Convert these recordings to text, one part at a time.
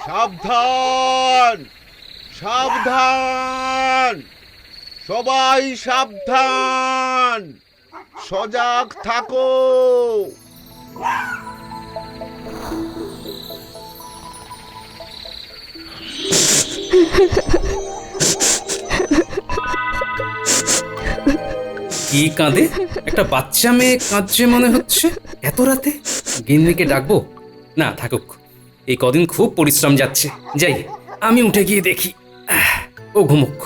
সাবধান, সাবধান, সবাই সাবধান, সজাগ থাকো। কি কাঁদে? একটা বাচ্চা মেয়ে কাঁদছে মনে হচ্ছে এত রাতে। গিন্নিকে ডাকবো? না, থাকুক। এই কদিন খুব পরিশ্রম যাচ্ছে। যাই, আমি উঠে গিয়ে দেখি। ও ঘুমুক।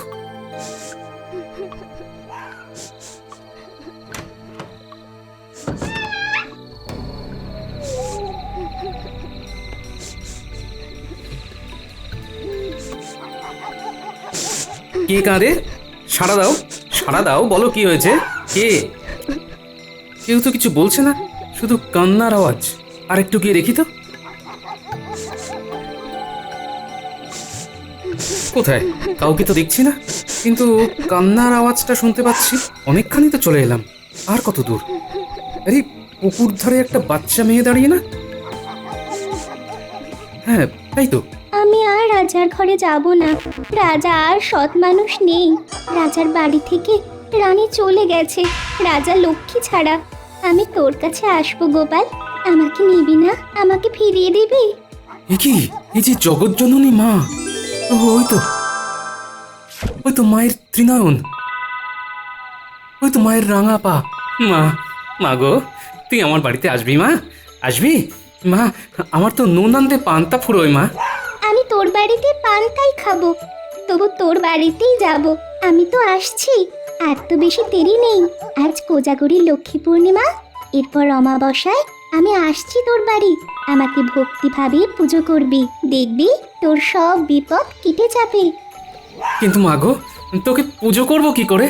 কে কাঁদে? সাড়া দাও, সাড়া দাও, বলো কি হয়েছে? কে? কেউ তো কিছু বলছে না, শুধু কান্নার আওয়াজ। আর একটু গিয়ে দেখি তো। কোথায়? কাউকে তো দেখছি না, কিন্তু কান্নার আওয়াজটা শুনতে পাচ্ছি। অনেকখানি তো চলে এলাম। আর কত দূর? আরে, পুকুর ধারে একটা বাচ্চা মেয়ে দাঁড়িয়ে না? হ্যাঁ, তাই তো। আমি আর রাজার ঘরে যাব না। রাজা আর সৎ মানুষ নেই। রাজার বাড়ি থেকে রানী চলে গেছে রাজা লক্ষ্মী ছাড়া। আমি তোর কাছে আসবো গোপাল, আমাকে নিবি না? আমাকে ফিরিয়ে দিবি? এ কি? এই যে জগৎজননী মা। ও, ওই তো মায়ের ত্রিনয়ন, ওই তো মায়ের রাঙা পা। মা, মা গো, তুই আমার বাড়িতে আসবি মা? আসবি মা? আমার তো নুন আনতে পান্তা ফুরোয় মা। আমি তোর বাড়িতে পান্তাই খাবো, তবু তোর বাড়িতেই যাব। আমি তো আসছি, আর তো বেশি দেরি নেই। আজ কোজাগরী লক্ষ্মী পূর্ণিমা, এরপর অমাবস্যায় আমি আসছি তোর বাড়ি। আমাকে ভক্তিভাবে পুজো করবি, দেখবি তোর সব বিপদ কেটে যাবে। কিন্তু মা গো, তোকে পুজো করব কি করে?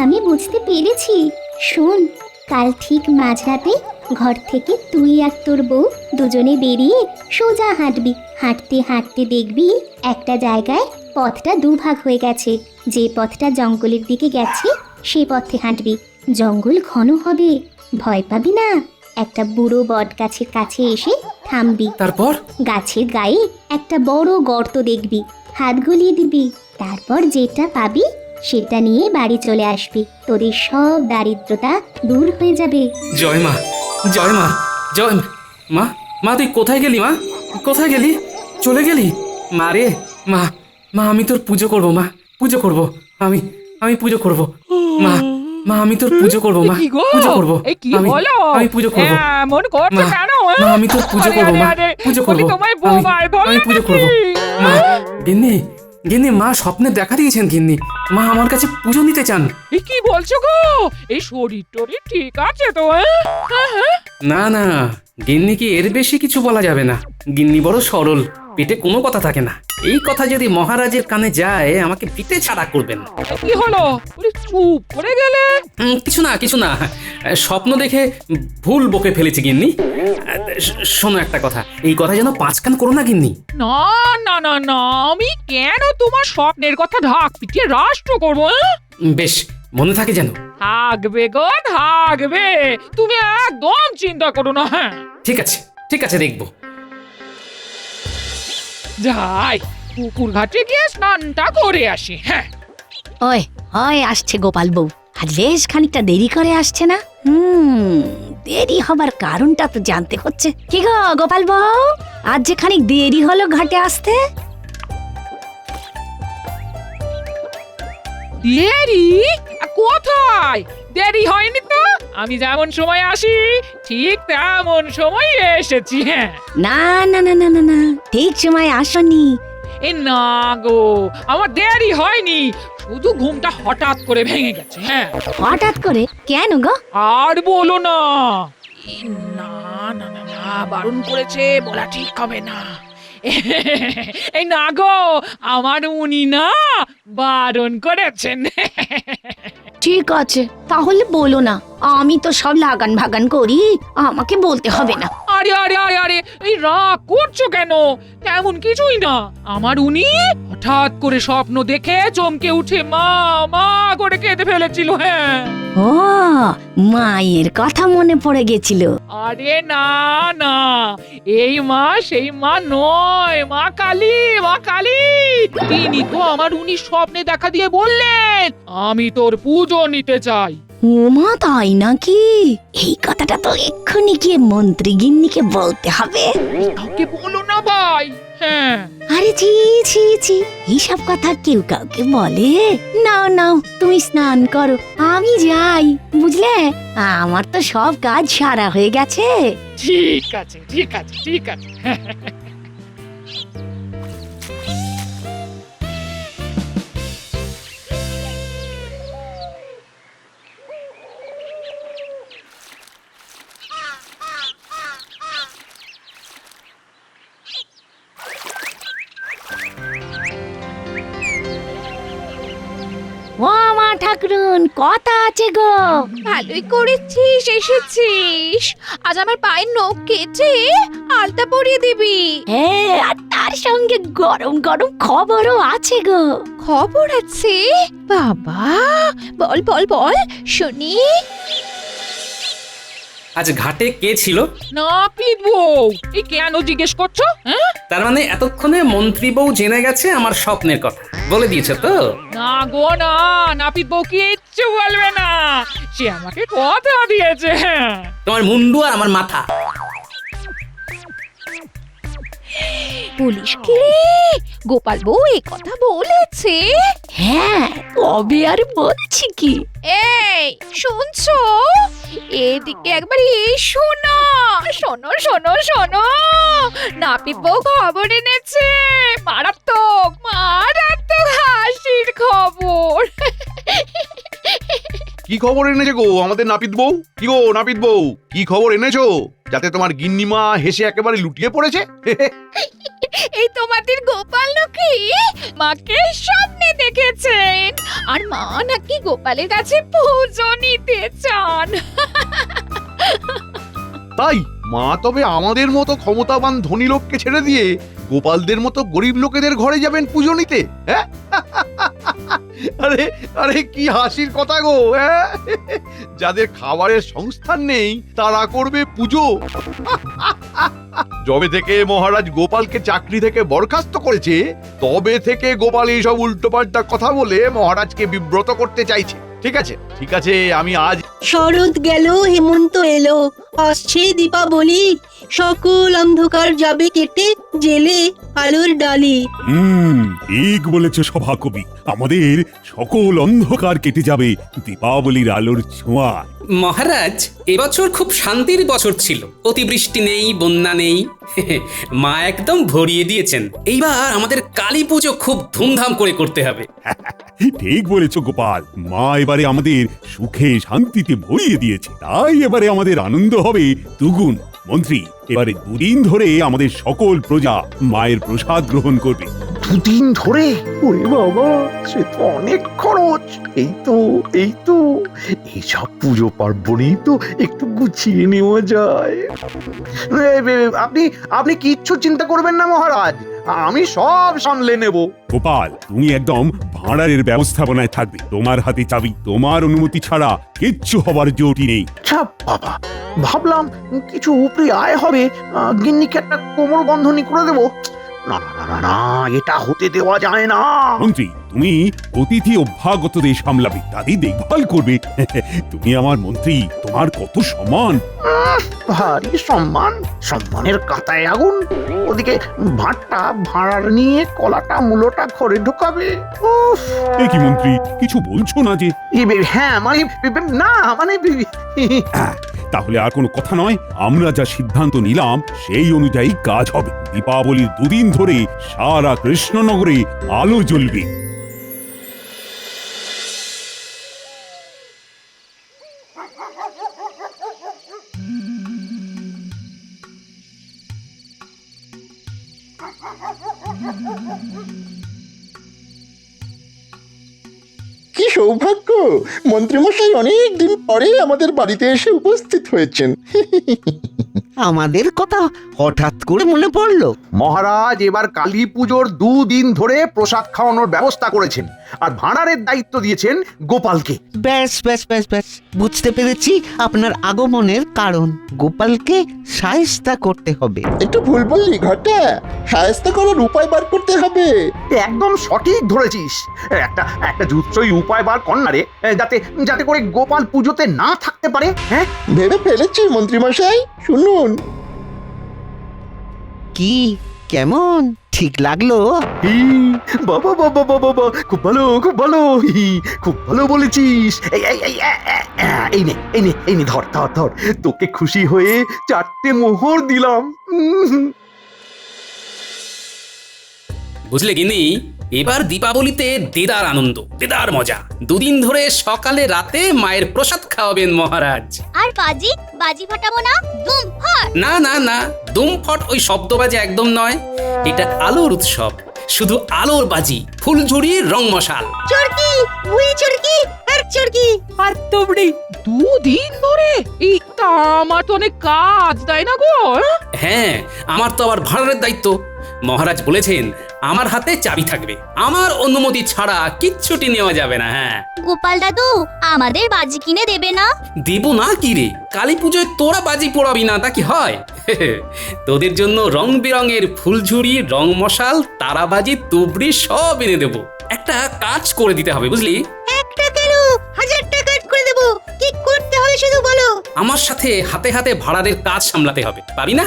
আমি বুঝতে পেরেছি, শোন। কাল ঠিক মাঝরাতে ঘর থেকে তুই আর তোর বউ দুজনে বেরিয়ে সোজা হাঁটবি। হাঁটতে হাঁটতে দেখবি একটা জায়গায় পথটা দুভাগ হয়ে গেছে। যে পথটা জঙ্গলের দিকে গেছে সেই পথে হাঁটবি। জঙ্গল ঘন হবে, ভয় পাবি না। একটা বুড়ো বট গাছের কাছে এসে থামবি। তারপর? গাছের গায়ে একটা বড় গর্ত দেখবি, হাত গলিয়ে দিবি। তারপর যেটা পাবি সেটা নিয়ে বাড়ি চলে আসবি। তোদের সব দারিদ্রতা দূর হয়ে যাবে। জয় মা, জয় মা, জয় মা। মা, তুই কোথায় গেলি মা? কোথায় গেলি? চলে গেলি? মা রে, মা, মা, আমি তোর পুজো করব মা, পুজো করব। আমি আমি পুজো করব মা। মা, আমি তোর পুজো করব মা, পুজো করব। আমি পুজো করব মন করছে মা। কেন? মা, আমি তোর পুজো করব মা, পুজো করব। তোমায় বোমায় আমি পুজো করব মা। গিন্নি, গিন্নি, মা স্বপ্নে দেখা দিয়েছেন গিন্নি। মা আমার কাছে পুজো নিতে চান। কি বলছো গো? এই শরীর টরীর ঠিক আছে তো? না না, গিন্নি কি এর বেশি কিছু বলা যাবে না। গিন্নি বড় সরল, পেটে কোনো কথা থাকে না। এই কথা যদি মহারাজের কানে যায় আমাকে পিঠে ছাড়া করবেন। কি হলো? চুপ করে গেলে? কিছু না, কিছু না। স্বপ্ন দেখে ভুল বকে ফেলেছি গিন্নি। শোনো একটা কথা, এই কথা যেন পাঁচ কান করো না গিন্নি। না না না না, আমি কেন তোমার স্বপ্নের কথা ঢাক পিটিয়ে রাষ্ট্র করবো? বেশ, মনে থাকে যেন। থাকবে গো, থাকবে। তুমি একদম চিন্তা করো না। হ্যাঁ, ঠিক আছে, ঠিক আছে, দেখবো। যাই পুকুর ঘাটে গিয়ে স্নানটা করে আসি। হ্যাঁ, ওই হয় আসছে গোপাল বউ। আর বেশ খানিকটা দেরি করে আসছে না? দেরি হবার কারণটা তো জানতে হচ্ছে। কি গো গোপাল বউ, আজ যে খানিক দেরি হলো ঘাটে আসতে? দেরি? কোথায়? দেরি হয়নি তো। আমি যেমন সময় আসি ঠিক তেমন সময় এসেছি। হ্যাঁ, না না না না না না, ঠিক সময় আসনি। এ না গো, আমার দেরি হয়নি, শুধু ঘুমটা হঠাৎ করে ভেঙে গেছে। হ্যাঁ, হঠাৎ করে? কেন গো? আর বলো না। এ না না না না, বারণ করেছে, বলা ঠিক হবে না। এই না গো, আমার উনি না বারণ করেছেন। ঠিক আছে, তাহলে বলো না। আমি তো সব লাগান ভাগান করি, আমাকে বলতে হবে না। আর আরে আরে আরে আরে এই রাগ করছো কেন? তেমন কিছুই না। আমার উনি হঠাৎ করে স্বপ্ন দেখে চমকে উঠে মা মা করে কেঁদে ফেলেছিল। হ্যাঁ। ও মায়ের কথা মনে পড়ে গেছিল। আরে না না, এই মা সেই মা নয়, মা কালী, মা কালী। তিনি তো আমার উনি স্বপ্নে দেখা দিয়ে বললেন, আমি তোর পুজো নিতে চাই। ও মা, তাই নাকি? এই কথাটা তো এক্ষুনি গিয়ে মন্ত্রী গিন্নিকে বলতে হবে। কাউকে বলো না ভাই। হ্যাঁ। আরে ছি ছি ছি, এইসব কথা কেউ কাউকে বলে? নাও নাও, তুমি স্নান করো, আমি যাই, বুঝলে? আমার তো সব কাজ সারা হয়ে গেছে। ঠিক আছে ঠিক আছে ঠিক আছে। ও মা ঠাকুরুন, কথা আছে গো। ভালোই করেছিস এসেছিস। আজ আমার পায়ের নখ কেটে আলতা পরিয়ে দিবি। হ্যাঁ, আর তার সঙ্গে গরম গরম খবরও আছে গো। খবর আছে? বাবা, বল বল বল শুনি। আজ ঘাটে কে ছিল? নাপিত বউ। এই কেন জিজ্ঞেস করছো? হ্যাঁ, তার মানে এতক্ষণে মন্ত্রী বউ জেনে গেছে আমার স্বপ্নের কথা, বলে দিয়েছে তো? না গো না, নাপিত বউ কিচ্ছু বলবে না, সে আমাকে কথা দিয়েছে। তোমার মুন্ডু আর আমার মাথা। পুলিশ কি গোপাল বউ এই কথা বলেছে? হ্যাঁ, তবে আর বলছি কি? এই শুনছো? এদিকে একবার এসো না। শোনো শোনো শোনো, নাপিত বউ খবর এনেছে। মারাত্মক মারাত্মক হাসির খবর। কি খবর এনেছে গো আমাদের নাপিত বউ? কি গো নাপিত বউ, কি খবর এনেছো যাতে তোমার গিন্নিমা হেসে একেবারে লুটিয়ে পড়েছে? এই তোমাদের গোপাল নাকি মাকে স্বপ্নে দেখেছেন, আর মা নাকি গোপালের কাছে পুজো নিতে চান। তাই মা তবে আমাদের মতো ক্ষমতাবান ধনী লোককে ছেড়ে দিয়ে গোপালদের মতো গরিব লোকেদের ঘরে যাবেন পুজো নিতে? হ্যাঁ? আরে আরে কি হাসির কথা গো, হ্যাঁ? যাদের খাবারের সংস্থান নেই তারা করবে পুজো। যবে থেকে মহারাজ গোপালকে চাকরি থেকে বরখাস্ত করেছে তবে থেকে গোপাল এইসব উল্টোপাল্টা কথা বলে মহারাজকে বিব্রত করতে চাইছে। ঠিক আছে ঠিক আছে, আমি আজ শরৎ গেল, হেমন্ত এলো, আসছে দীপাবলি, সকল অন্ধকার যাবে কেটে, জেলে আলোর ডালি। ঠিক বলেছ সভাকবি, আমাদের সকল অন্ধকার কেটে যাবে দীপাবলির আলোর ছোঁয়ায়। মহারাজ, এবছর খুব শান্তির বছর ছিল, অতিবৃষ্টি নেই, বন্যা নেই। মা একদম ভরিয়ে দিয়েছেন। এইবার আমাদের কালী পুজো খুব ধুমধাম করে করতে হবে। ঠিক বলেছ গোপাল, মা এবারে আমাদের সুখে শান্তিতে ভরিয়ে দিয়েছে, তাই এবারে আমাদের আনন্দ হবে দুগুণ। মন্ত্রী, এবারে দুদিন ধরে আমাদের সকল প্রজা মায়ের প্রসাদ গ্রহণ করবে। দুদিন ধরে? ওরে বাবা, সে তো অনেক খরচ। এই তো এইসব পুজো পার্বণেই তো একটু গুছিয়ে নেওয়া যায়। আপনি আপনি কিচ্ছু চিন্তা করবেন না মহারাজ, আমি সব সামলে নেব। গোপাল, তুমি একদম ভাঁড়ারের ব্যবস্থাপনায় থাকবে, তোমার হাতে চাবি, তোমার অনুমতি ছাড়া কিচ্ছু হবার জোটি নেই। ছাপ বাবা, ভাবলাম কিছু উপরি আয় হবে, গিন্নিকে একটা কোমর বন্ধনী করে দেবো। না না না না না, এটা হতে দেওয়া যায় না। মন্ত্রী, তুমি অতিথি অভ্যাগতদের সামলাবে, তাদের দেখভাল করবে। তুমি আমার মন্ত্রী, তোমার কত সম্মান। ভারী সম্মান, সম্মানের কাঁটায় আগুন। ওদিকে ভাতটা ভাড়ার নিয়ে কলাটা মূলোটা ঘরে ঢোকাবে। উফ, এ কি মন্ত্রী, কিছু বলছো না যে? হ্যাঁ মানে না মানে তাহলে আর কোনো কথা নয়, আমরা যা সিদ্ধান্ত নিলাম সেই অনুযায়ী কাজ হবে। দীপাবলির দুদিন ধরে সারা কৃষ্ণনগরে আলো জ্বলবে। কি সৌভাগ্য, মন্ত্রীমশাই অনেক দিন পরে আমাদের বাড়িতে এসে উপস্থিত হয়েছেন। আমাদের কথা হঠাৎ করে মনে পড়লো? মহারাজ এবার কালী পুজোর 2 দিন ধরে প্রসাদ খাওয়ানোর ব্যবস্থা করেছেন আর ভাঁড়ারের দায়িত্ব দিয়েছেন গোপালকে। ব্যাস ব্যাস ব্যাস ব্যাস, বুঝতে পেরেছি আপনার আগমনের কারণ। গোপালকে শায়েস্তা করতে হবে। একটু ভুল বললি ঘটা, সায়স্তা করার উপায় বার করতে হবে। একদম সঠিক ধরেছিস। একটা জুৎসই উপায় বার কর না রে, যাতে যাতে করে গোপাল পুজোতে না থাকতে পারে। হ্যাঁ, ভেবে ফেলেছি মন্ত্রীমশাই, শুনুন। কি কেমন ঠিক লাগলো? বাবা বাবা বাবা বাবা, খুব ভালো খুব ভালো, খুব ভালো বলেছিস। এই নে ধর ধর ধর, তোকে খুশি হয়ে 4টে মোহর দিলাম। বুঝলে গিন্নি, এবার দীপাবলিতে দেদার আনন্দ, দেদার মজা। 2 দিন ধরে সকালে রাতে মায়ের প্রসাদ খাওয়াবেন মহারাজ। আর বাজি ফাটাবো না? দুম ফাট। না না না, দুমফট ওই শব্দবাজি একদম নয়। এটা আলোর উৎসব, শুধু আলোর বাজি, ফুলঝুরি, রং মশাল। চরকি, উই চরকি আর চরকি। আর তোমরি 2 দিন ধরে এই তা আমার তো অনেক কাজ, তাই না গো? হ্যাঁ, আমার তো আবার ভাঁড়ারের দায়িত্ব। মহারাজ বলেছেন আমার হাতে চাবি থাকবে, আমার অনুমতি ছাড়া কিচ্ছুটি নেওয়া যাবে না। হ্যাঁ, গোপাল দাদু আমাদের বাজি কিনে দেবে না? দেব না কি রে, কালী পুজোয় তোরা বাজি পোড়াবি না তা কি হয়? তোদের জন্য রং বেরঙের ফুলঝুরি, রং মশাল, তারাবাজি, তুবড়ি সব এনে দেবো। একটা কাজ করে দিতে হবে বুঝলি। একটা কেন, 1000 টাকা করে দেবো। কি করতে হবে শুধু বলো। আমার সাথে হাতে হাতে ভাড়ারের কাজ সামলাতে হবে, পারি না?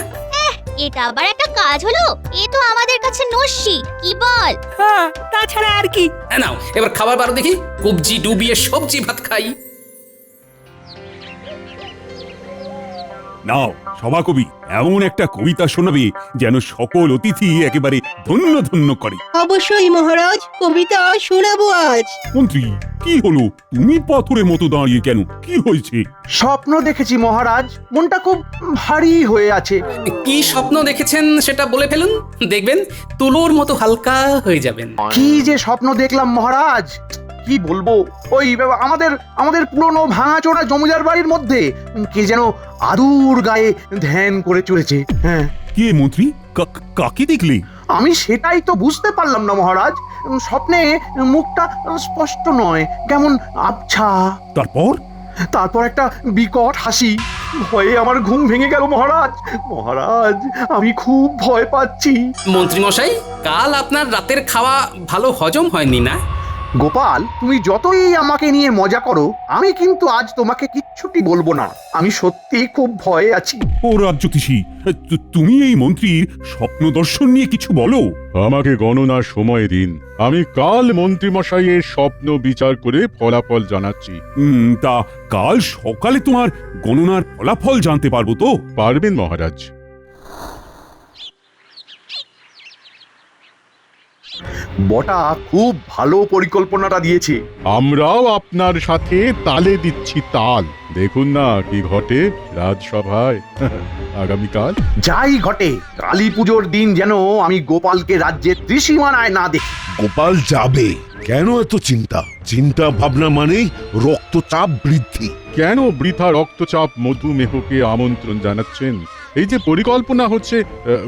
এটা আবার একটা কাজ হলো? এ তো আমাদের কাছে নস্যি, কি বল? হ্যাঁ, তাছাড়া আর কি? নাও এবার খাবার বারো দেখি, কবজি ডুবিয়ে সবজি ভাত খাই। নাও সভাকবি, এমন একটা কবিতা শোনাবে যেন সকল অতিথি একেবারে ধন্য ধন্য করে। অবশ্যই মহারাজ, কবিতা শোনাবো আজ। মন্ত্রী, কি হলো? তুমি পাথরের মতো দাঁড়িয়ে কেন? কি হয়েছে? স্বপ্ন দেখেছি মহারাজ, মনটা খুব ভারী হয়ে আছে। কি স্বপ্ন দেখেছেন সেটা বলে ফেলুন, দেখবেন তুলোর মতো হালকা হয়ে যাবেন। কি যে স্বপ্ন দেখলাম মহারাজ, কি বলবো। ওই আমাদের পুরনো ভাঙাচোরা জমিদার বাড়ির মধ্যে কে যেন আদুর গায়ে ধ্যান করে চলেছে। হ্যাঁ, কে মন্ত্রী? কাকে দেখলে? আমি সেটাই তো বুঝতে পারলাম না মহারাজ। স্বপ্নে মুখটা স্পষ্ট নয়, কেমন আবছা। তারপর একটা বিকট হাসি। ভয়ে আমার ঘুম ভেঙে গেল মহারাজ। মহারাজ, আমি খুব ভয় পাচ্ছি। মন্ত্রী মশাই, কাল আপনার রাতের খাওয়া ভালো হজম হয়নি না? গোপাল, তুমি যতই আমাকে নিয়ে মজা করো, আমি কিন্তু আজ তোমাকে কিচ্ছুটি বলবো না। আমি সত্যি খুব ভয়ে আছি। ও রাজ্যোতিষী, তুমি এই মন্ত্রীর স্বপ্ন দর্শন নিয়ে কিছু বলো। আমাকে গণনার সময় দিন, আমি কাল মন্ত্রীমশাইয়ের স্বপ্ন বিচার করে ফলাফল জানাচ্ছি। তা কাল সকালে তোমার গণনার ফলাফল জানতে পারবো তো? পারবেন মহারাজ। বটা খুব ভালো পরিকল্পনাটা দিয়েছে। আমরাও আপনার সাথে তালে দিচ্ছি তাল। দেখুন না কি ঘটে রাজসভায় আগামীকাল। যাই ঘটে, কালী পুজোর দিন যেন আমি গোপালকে রাজ্যের ত্রিসীমানায় না দেখি। গোপাল যাবে, কেন এত চিন্তা? চিন্তা ভাবনা মানেই রক্তচাপ বৃদ্ধি। কেন বৃথা রক্তচাপ মধুমেহকে আমন্ত্রণ জানাচ্ছেন? এই যে পরিকল্পনা হচ্ছে,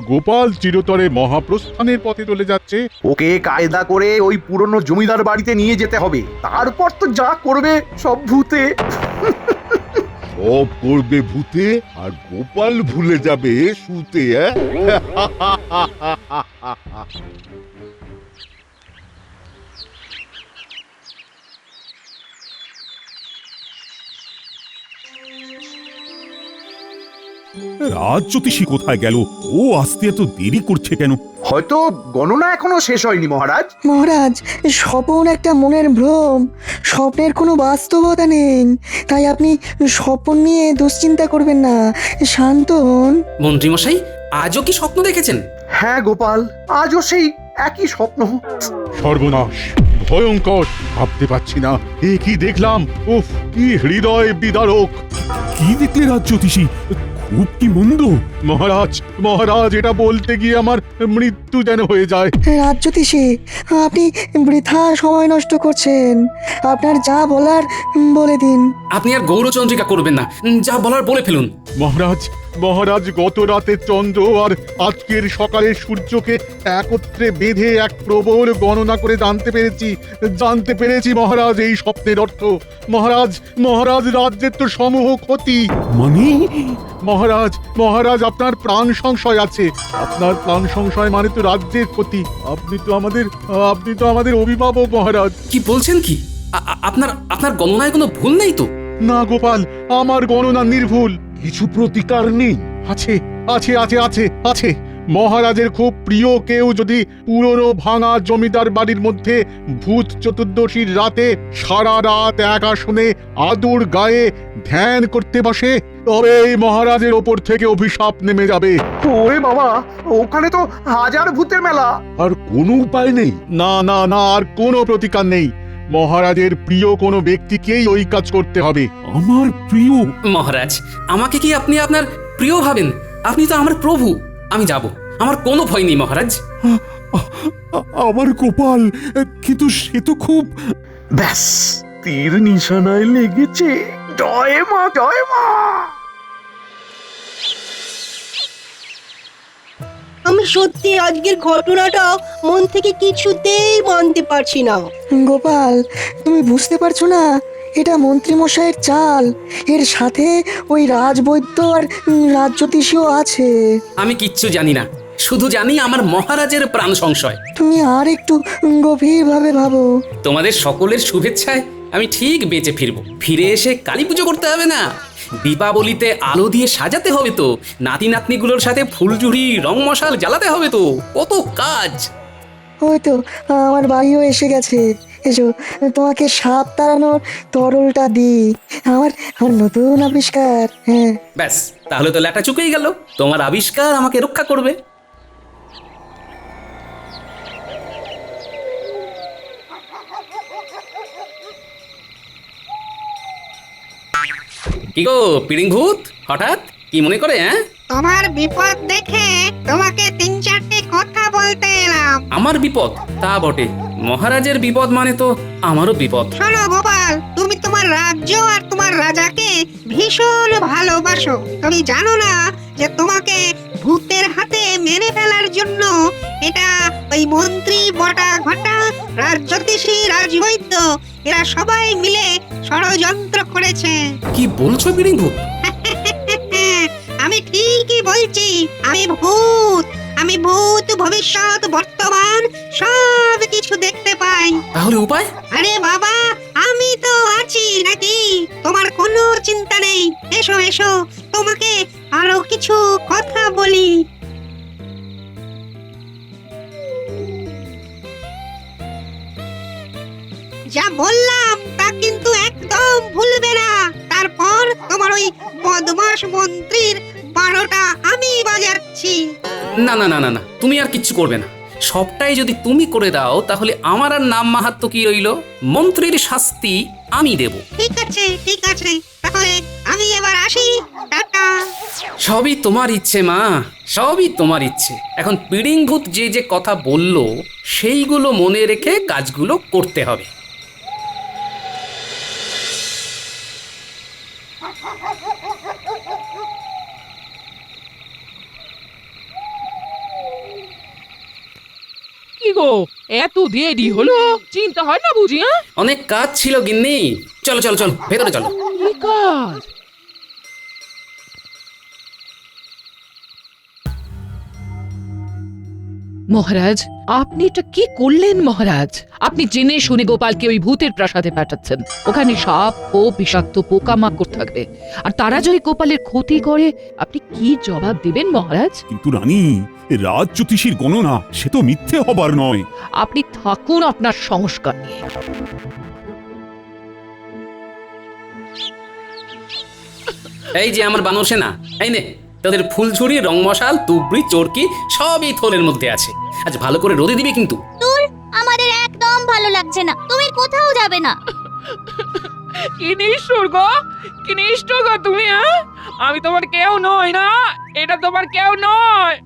গোপাল চিরতরে মহাপ্রস্থানের পথে চলে যাচ্ছে। ওকে কায়দা করে ওই পুরনো জমিদার বাড়িতে নিয়ে যেতে হবে, তারপর তো যা করবে সব ভূতে। সব করবে ভূতে, আর গোপাল ভুলে যাবে শুতে। রাজ্যোতিষী কোথায় গেল? ও আসতে এত দেরি করছে কেন? হয়তো গণনা এখনো শেষ হয়নি মহারাজ। মহারাজ, স্বপন একটা মনের ভ্রম, স্বপ্নের কোনো বাস্তবতা নেই। তাই আপনি স্বপন নিয়ে দুশ্চিন্তা করবেন না, শান্ত হন। মন্ত্রী মশাই, আজও কি স্বপ্ন দেখেছেন? হ্যাঁ গোপাল, আজও সেই একই স্বপ্ন। সর্বনাশ, ভয়ঙ্কর, ভাবতে পারছি না এ কি দেখলাম। উফ, কি হৃদয় বিদারক। কি দেখলে রাজ্যোতিষী? খুব কি মন্দ? মহারাজ, মহারাজ, এটা বলতে গিয়ে আমার মৃত্যু যেন হয়ে যায়। রাজ্যোতিষী, আপনি বৃথা সময় নষ্ট করছেন। আপনার যা বলার বলে দিন। আপনি আর গৌরচন্দ্রিকা করবেন না, যা বলার বলে ফেলুন। মহারাজ, মহারাজ গত রাতের চন্দ্র আর আজকের সকালের সূর্যকে একত্রে বেঁধে এক প্রবল গণনা করে জানতে পেরেছি মহারাজ এই স্বপ্নের অর্থ। মহারাজ রাজ্যের তো সমূহ ক্ষতি। মানে মহারাজ আপনার প্রাণ সংশয় আছে। আপনার প্রাণ সংশয় মানে তো রাজ্যের ক্ষতি। আপনি তো আমাদের অভিভাবক মহারাজ। কি বলছেন কি? আপনার গণনায় কোনো ভুল নেই তো? না গোপাল, আমার গণনা নির্ভুল। কিছু প্রতিকার নেই? আছে। মহারাজের খুব প্রিয় কেউ যদি পুরনো ভাঙা জমিদার বাড়ির মধ্যে ভূত চতুর্দশীর রাতে সারা রাত এক আসনে আদুর গায়ে ধ্যান করতে বসে, তবে এই মহারাজের ওপর থেকে অভিশাপ নেমে যাবে। ওরে বাবা, ওখানে তো হাজার ভূতের মেলা। আর কোনো উপায় নেই? না, আর কোনো প্রতিকার নেই। মহারাজের প্রিয় কোনো ব্যক্তিকেই ওই কাজ করতে হবে। আমার প্রিয়? মহারাজ, আমাকে কি আপনি আপনার প্রিয় ভাবেন? আপনি তো আমার প্রভু। আমি যাব, আমার কোনো ভয় নেই মহারাজ। আমার গোপাল, কিন্তু সে তো খুব... ব্যাস, তীর নিশানায় লেগেছে। জয় মা, জয় মা। আমি সত্যি আজকের ঘটনাটা মন থেকে কিছুতেই মানতে পারছি না। গোপাল, তুমি বুঝতে পারছো না? এটা মন্ত্রীমশাইয়ের চাল। এর সাথে ওই রাজবৈদ্য আর রাজ্যতীষীও আছে। আমি কিচ্ছু জানি না, শুধু জানি আমার মহারাজের প্রাণ সংশয়। তুমি আর একটু গভীরভাবে ভাবো। তোমাদের সকলের শুভেচ্ছায় আমি ঠিক বেঁচে ফিরবো। ফিরে এসে কালী পুজো করতে হবে না? দীপাবলিতে আলো দিয়ে সাজাতে হবে তো, নাতি নাতনিগুলোর সাথে ফুলঝুরি রং মশাল জ্বালাতে হবে তো, কত কাজ। ওই তো আমার বাড়িও এসে গেছে। এসো, তোমাকে সাপ তাড়ানোর তরলটা দিই। আমার নতুন আবিষ্কার। হ্যাঁ, ব্যাস, তাহলে তো ল্যাটা চুকেই গেল। তোমার আবিষ্কার আমাকে রক্ষা করবে। কি গো পিড়িং ভূত, হঠাৎ কি মনে করে? তোমার বিপদ দেখে তোমাকে 3-4টে কথা বলতে এলাম। আমার বিপদ? তা বটে, মহারাজের বিপদ মানে তো আমারও বিপদ। শোনো গোপাল, তুমি তোমার রাজ্য আর তোমার রাজাকে ভীষণ ভালোবাসো। তুমি জানো না যে তোমাকে ভূতের হাতে মেরে ফেলার জন্য এটা ওই মন্ত্রী, বটা ঘটা, রাজ্যতীষী, রাজবৈদ্য এরা সবাই মিলে ষড়যন্ত্র করেছে। কি বলছো পিড়িং ভূত? আমি ঠিকই বলছি। আমি ভূত ভবিষ্যৎ বর্তমান সব কিছু দেখতে পাই। তাহলে উপায়? আরে বাবা, আমি তো আছি নাকি? তোমার কোনো চিন্তা নেই। এসো তোমাকে আরো কিছু কথা বলি। যা বললাম তা কিন্তু একদম ভুলবে না। তারপর তোমার ওই বদমাশ মন্ত্রীর 12টা আমি বাজাচ্ছি। না, তুমি আর কিচ্ছু করবে না। সবটাই যদি তুমি করে দাও তাহলে আমার আর নাম মাহাত্ম কি রইল? মন্ত্রীর শাস্তি আমি দেব। ঠিক আছে, তাহলে আমি এবার আসি। টাটা। সবই তোমার ইচ্ছে মা, সবই তোমার ইচ্ছে। এখন পিড়িং ভূত যে কথা বললো সেইগুলো মনে রেখে কাজগুলো করতে হবে। কি গো, এত দেরি হলো? চিন্তা হয় না বুঝি? অনেক কাজ ছিল গিন্নি। চলো ভেতরে চলো। কি কাজ? মহারাজ, আপনি এটা কি করলেন মহারাজ? আপনি জেনে শুনে গোপালকে ওই ভূতের প্রাসাদে পাঠাচ্ছেন। ওখানে সাপ ও বিষাক্ত পোকামাকড় থাকবে, আর তারা যদি গোপালের ক্ষতি করে আপনি কি জবাব দেবেন মহারাজ? কিন্তু রানী, রাজ্যতীষীর গণনা সে তো মিথ্যে হবার নয়। আপনি থাকুন আপনার সংস্কার নিয়ে। এই যে আমার বানর সেনা, এই নে তোদের ফুলঝুরি, রং মশাল, তুবড়ি, চরকি সবই থলের মধ্যে আছে। আজ ভালো করে রোদে দিবি কিন্তু। দূর, আমাদের একদম ভালো লাগছে না। তুমি কোথাও যাবে না। কি নিষ্ঠুর গো তুমি? আমি তোমার কেউ নই না, এটা তোমার কেউ নয়।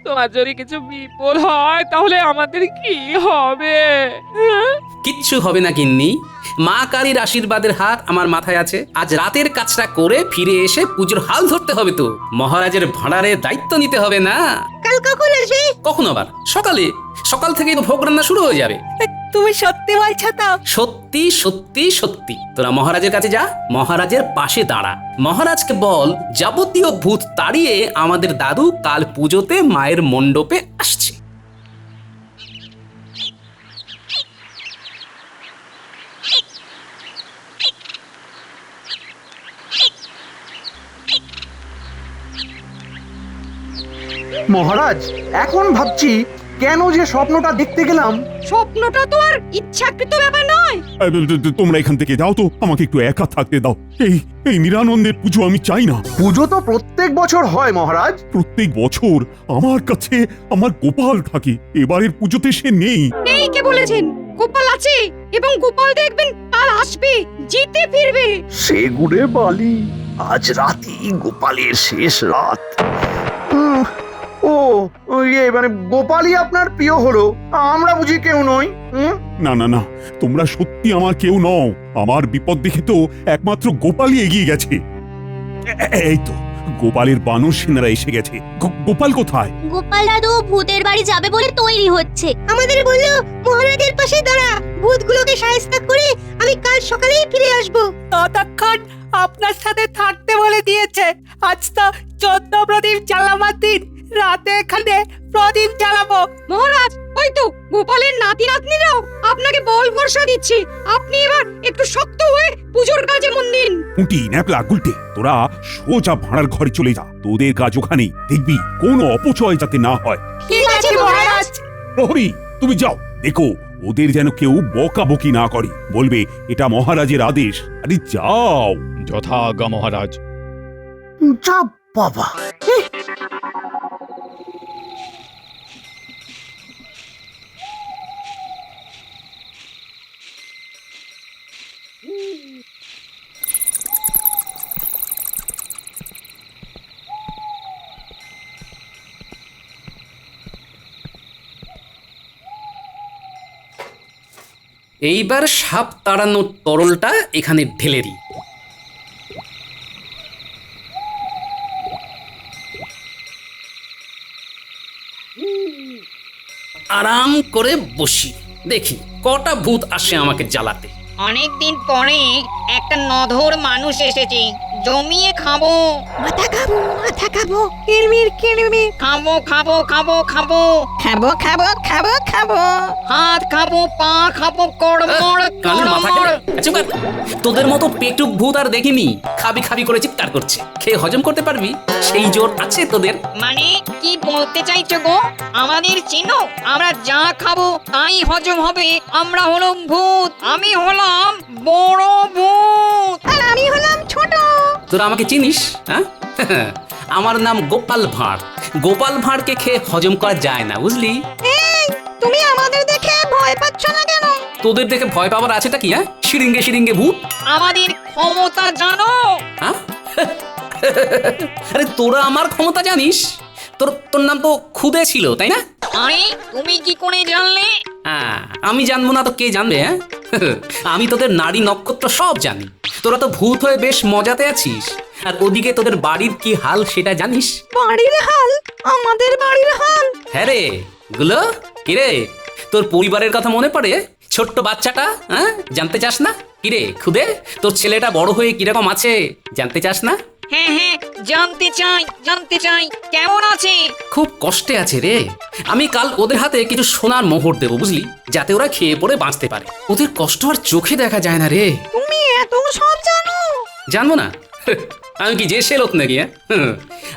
তোমার যদি কিছু বিপদ হয় তাহলে আমাদের কি হবে? কিচ্ছু হবে না গিন্নি, মা কালীর আশীর্বাদের হাত আমার মাথায় আছে। আজ রাতের কাজটা করে ফিরে এসে পুজোর হাল ধরতে হবে তো, মহারাজের ভাঁড়ারে দায়িত্ব নিতে হবে না। কাল কখন আসবে? কখন আবার? সকালে, সকাল থেকেই তো ভোগ রান্না শুরু হয়ে যাবে। তুমি সত্যি বলছো তো? সত্যি সত্যি সত্যি। তোরা মহারাজের কাছে যা, মহারাজের পাশে দাঁড়া, মহারাজকে বল যাবতীয় ভূত তাড়িয়ে আমাদের দাদু কাল পুজোতে মায়ের মণ্ডপে আসছে। মহারাজ, এখন ভাবছি কেন যে স্বপ্নটা দেখতে গেলাম। স্বপ্নটা তো আর ইচ্ছাকৃত ব্যাপার নয়। তোমরা এখান থেকে যাও তো, আমাকে একটু একা থাকতে দাও। এই এই নিরানন্দের পুজো আমি চাই না। পুজো তো প্রত্যেক বছর হয় মহারাজ। প্রত্যেক বছর আমার কাছে আমার গোপাল থাকে, এবারের পুজোতে সে নেই। নেই কে বলেছেন? গোপাল আছে, এবং গোপাল দেখবেন কাল আসবে, জিতে ফিরবে। সে গুড়ে বালি, আজ রাতই গোপালের শেষ রাত। ও ইয়ে মানে গোপালই আপনার প্রিয় হলো, আমরা বুঝি কেউ নই? না না না, তোমরা সত্যি আমার কেউ নও। আমার বিপদ দেখে তো একমাত্র গোপালই এগিয়ে গেছে। এই তো গোপালের বানর সেনারা এসে গেছে। গোপাল কোথায়? গোপাল দাদু ভূতের বাড়ি যাবে বলে তৈরি হচ্ছে। আমাদের বললো মহারাজের পাশে দাঁড়া, ভূতগুলোকে সাহায্য করে আমি কাল সকালেই ফিরে আসবো। ততক্ষণ আপনার সাথে থাকতে বলে দিয়েছে। আজ তো 14 প্রদীপ জ্বালাবার দিন, রাতে এখানে প্রদীপ জ্বালাবো। মহারাজ, ওই তো গোপালের নাতি নাতনিরাও আপনাকে বল ভরসা দিচ্ছে। আপনি এবার একটু শক্ত হয়ে পুজোর কাজে মন দিন। উঁটি ন্যাপলা গুলটে, তোরা সোজা ভাড়ার ঘরে চলে যা। তোদের কাজ ওখানে, দেখবি কোনো অপচয় যাতে না হয়। ঠিক আছে মহারাজ। প্রহরী, তুমি যাও, দেখো ওদের যেন কেউ বকাবকি না করে। বলবে এটা মহারাজের আদেশ। আরে যাও। যথাজ্ঞা মহারাজ। যা বাবা, এইবার সাপ তাড়ানোর তরলটা এখানে ঢেলে দিই। আরাম করে বসি, দেখি কটা ভূত আসে আমাকে জ্বালাতে। অনেকদিন পরে একটা নধর মানুষ এসেছে, জমিয়ে খাবো। মাথা খাবো, মাথা খাবো, কিরমির কিরমির খাবো খাবো খাবো খাবো খাবো খাবো খাবো খাবো। হাত খাবো, পা খাবো, কড়মড় কানের মাথা কড়মড়। কেটে- চুপ কর। তোদের মতো পেটুক ভূত আর দেখিনি, খাবি খাবি করে চিৎকার করছে। খেয়ে হজম করতে পারবি সেই জোর আছে তোদের? মানে কি বলতে চাইছো গো? আমাদের চিনো? আমরা যা খাবো তাই হজম হবে। আমরা হলাম ভূত, আমি হলাম বড় ভূত। আর আমি হলাম ছোট। তোরা আমাকে চিনিস? হ্যাঁ, আমার নাম গোপাল ভাঁড়। গোপাল ভাঁড়কে খেয়ে হজম করা যায় না, বুঝলি? এই, তুমি আমাদের দেখে ভয় পাচ্ছ না কেন? তোদের দেখে ভয় পাওয়ার আছেটা কি? হ্যাঁ, শিরিঙ্গে শিরিঙ্গে ভূত। আমাদের ক্ষমতা জানো? হ্যাঁ, আরে তোরা আমার ক্ষমতা জানিস? তোর তোর নাম তো খুদে ছিল, তাই না? আরে তুমি কি করে জানলে? হ্যাঁ, আমি জানবো না তো কে জানবে? হ্যাঁ, আমি তোদের নারী নক্ষত্র সব জানি। তোরা তো ভূত হয়ে বেশ মজাতে আছিস, আর ওদিকে তোদের বাড়ির কি হাল সেটা জানিস? বাড়ির হাল? আমাদের বাড়ির হাল? হ্যাঁ রে গুলো, কিরে তোর পরিবারের কথা মনে পড়ে? ছোট্ট বাচ্চাটা, হ্যাঁ, জানতে চাস না? কিরে খুদে, তোর ছেলেটা বড় হয়ে কিরকম আছে জানতে চাস না? হ্যাঁ হ্যাঁ, জানতে চাই জানতে চাই, কেমন আছে? খুব কষ্টে আছে রে। আমি কাল ওদের হাতে কিছু সোনার মোহর দেবো, বুঝলি, যাতে ওরা খেয়ে পড়ে বাঁচতে পারে। ওদের কষ্ট আর চোখে দেখা যায় না রে। তুমি এত সব জানো? জানবো না? আমি কি যে সে লোক নাকি?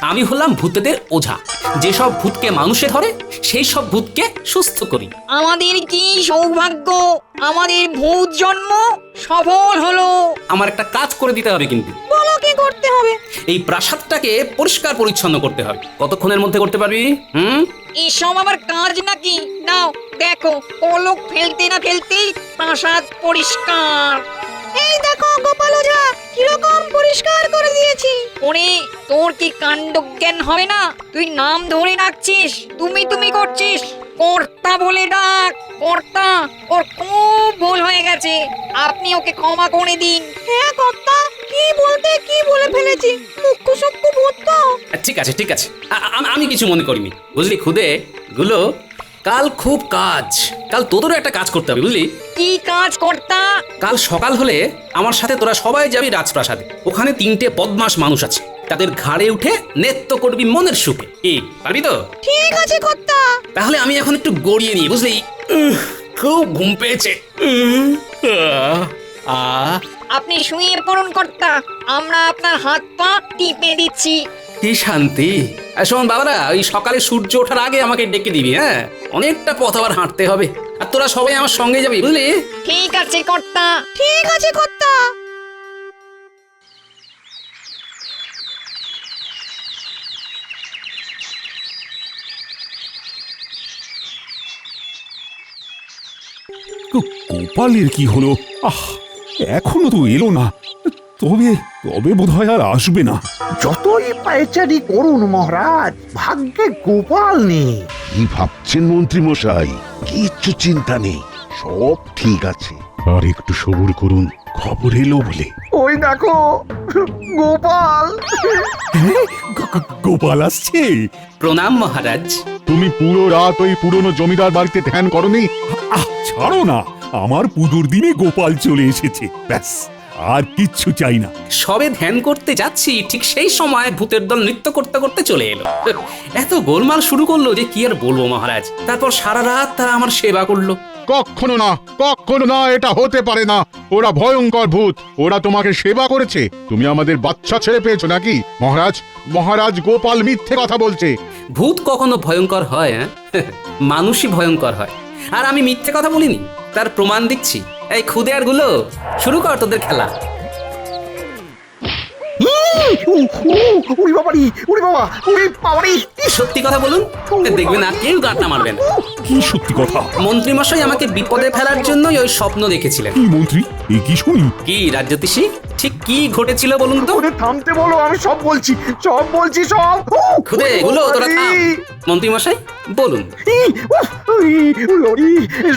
আমি হলাম ভূতেদের ওঝা। যেসব ভূতকে মানুষে ধরে সেই সব ভূতকে সুস্থ করি। আমাদের কি সৌভাগ্য, আমাদের ভূত জন্ম সফল হলো। আমার একটা কাজ করে দিতে হবে কিন্তু। বলো কি করতে হবে? এই প্রাসাদটাকে পরিষ্কার পরিচ্ছন্ন করতে হবে। কতক্ষণের মধ্যে করতে পারবি? এসব আবার কাজ নাকি? নাও দেখো, পলক ফেলতে না ফেলতেই প্রাসাদ পরিষ্কার। এই দেখো গোপাল ওঝা, কিরকম পরিষ্কার করে দিয়েছি। ওরে তোর কি কাণ্ডজ্ঞান হবে না? তুই নাম ধরে ডাকছিস, তুমি তুমি করছিস। কর্তা বলে ডাক, কর্তা। ওর খুব ভুল হয়ে গেছে, আপনি ওকে ক্ষমা করে দিন। হ্যাঁ কর্তা, কি বলতে কি বলে ফেলেছি, মুখ্য সূক্ষ্ম ভূত তো। ঠিক আছে ঠিক আছে, আমি কিছু মনে করিনি। বুঝলি খুদে গুলো, কাল খুব কাজ, কাল তোদেরও একটা কাজ করতে হবে বুঝলি। কি কাজ কর্তা? কাল সকাল হলে আমার সাথে তোরা সবাই যাবি রাজপ্রাসাদে। ওখানে 3টে বদমাশ মানুষ আছে, তাদের ঘাড়ে উঠে নৃত্য করবি মনের সুখে। কি পারবি তো? ঠিক আছে কর্তা। তাহলে আমি এখন একটু গড়িয়ে নিই বুঝলি, খুব ঘুম পেয়েছে। আপনি শুয়ে পড়ুন কর্তা, আমরা আপনার হাত পা টিপে দিচ্ছি। কি শান্তি। শোন বাবারা, ওই সকালে সূর্য ওঠার আগে আমাকে ডেকে দিবি। হ্যাঁ, অনেকটা পথ আবার হাঁটতে হবে, আর তোরা সবাই আমার সঙ্গে যাবি বুঝলি। ঠিক আছে কর্তা। ঠিক আছে কর্তা। গোপালের কি হলো? এখনো তো এলো না। তবে তবে বোধহয় আর আসবে না। যতই পায়চারি করুন মহারাজ, ভাগ্যে গোপাল নেই। কি ভাবছেন মন্ত্রী মশাই? কিচ্ছু চিন্তা নেই, সব ঠিক আছে। আর একটু সবুর করুন, খবর এলো বলে। ওই দেখো গোপাল। গোপাল আসছে। প্রণাম মহারাজ। তুমি পুরো রাত ওই পুরনো জমিদার বাড়িতে ধ্যান করনি? ছাড়ো না, আমার পুজোর দিনে গোপাল চলে এসেছে, ব্যাস আর কিচ্ছু চাই না। সবে ধ্যান করতে যাচ্ছি, ঠিক সেই সময় ভূতের দল নৃত্য করতে করতে চলে এলো। এত গোলমাল শুরু করলো যে কি আর বলবো মহারাজ। তারপর সারা রাত তারা আমার সেবা করলো। কখনো না, কখনো না, এটা হতে পারে না। ওরা ভয়ঙ্কর ভূত, ওরা তোমাকে সেবা করেছে। তুমি আমাদের বাচ্চা ছেড়ে পেয়েছো নাকি? মহারাজ, মহারাজ গোপাল মিথ্যে কথা বলছে। ভূত কখনো ভয়ঙ্কর হয়? মানুষই ভয়ঙ্কর হয়। আর আমি মিথ্যে কথা বলিনি, তার প্রমাণ দিচ্ছি। এই খুদে আর গুলো, শুরু কর তোদের খেলা। সত্যি কথা বলুন, দেখবেন আর কেউ গাঁটটা মারবে না। কি সত্যি কথা? মন্ত্রী মশাই আমাকে বিপদে ফেলার জন্যই ওই স্বপ্ন দেখেছিলেন। কি মন্ত্রী, এ কি শুনি? কি রাজ্যতীষী, ঠিক কি ঘটেছিল বলুন তো? থামতে বলো, আমি সব বলছি, সব বলছি, সব। খুদে গুলো তোরা থাম। মন্ত্রী মশাই বলুন।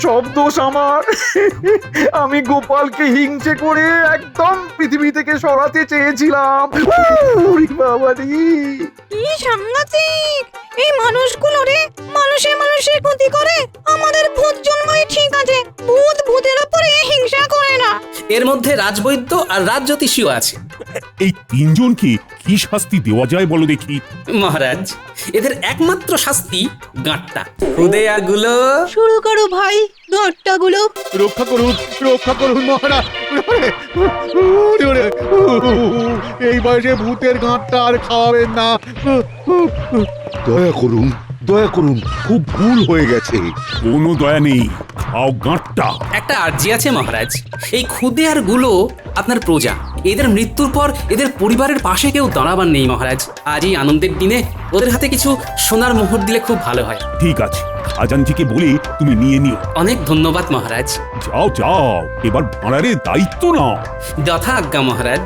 সব দোষ আমার। আমি গোপালকে হিংসে করে একদম পৃথিবী থেকে সরাতে চেয়েছিলাম। কি সাংঘাতিক এই মানুষগুলো রে! মানুষে মানুষের ক্ষতি করে। আমাদের ভূত জন্মই ঠিক আছে, ভূত ভূতের উপরে হিংসা করে না। এর মধ্যে রাজবৈদ্য আর রাজ্যতীষীও আছে। এই 3জনকে কি শাস্তি দেওয়া যায় বলো দেখি। মহারাজ, এদের একমাত্র শাস্তি গাঁটটা। খুদে আর গুলো, শুরু করো ভাই, ঘরটাগুলো। রক্ষা করুন, রক্ষা করুন মহারাজ। এই বয়সে ভূতের গাঁটটা আর খাওয়াবেন না। দয়া করুন, দয়া করুন, খুব ভুল হয়ে গেছে। কোনো দয়া নেই, খাও গাঁটটা। একটা আর্জি আছে মহারাজ। এই খুদে আর গুলো আপনার প্রজা, এদের মৃত্যুর পর এদের পরিবারের পাশে কেউ দাঁড়াবার নেই মহারাজ। আজ এই আনন্দের দিনে ওদের হাতে কিছু সোনার মোহর দিলে খুব ভালো হয়। ঠিক আছে, খাজানজিকে বলে তুমি নিয়ে নিও। অনেক ধন্যবাদ মহারাজ। যাও যাও, এবার ভাঁড়ারে দায়িত্ব নাও। যথা আজ্ঞা মহারাজ।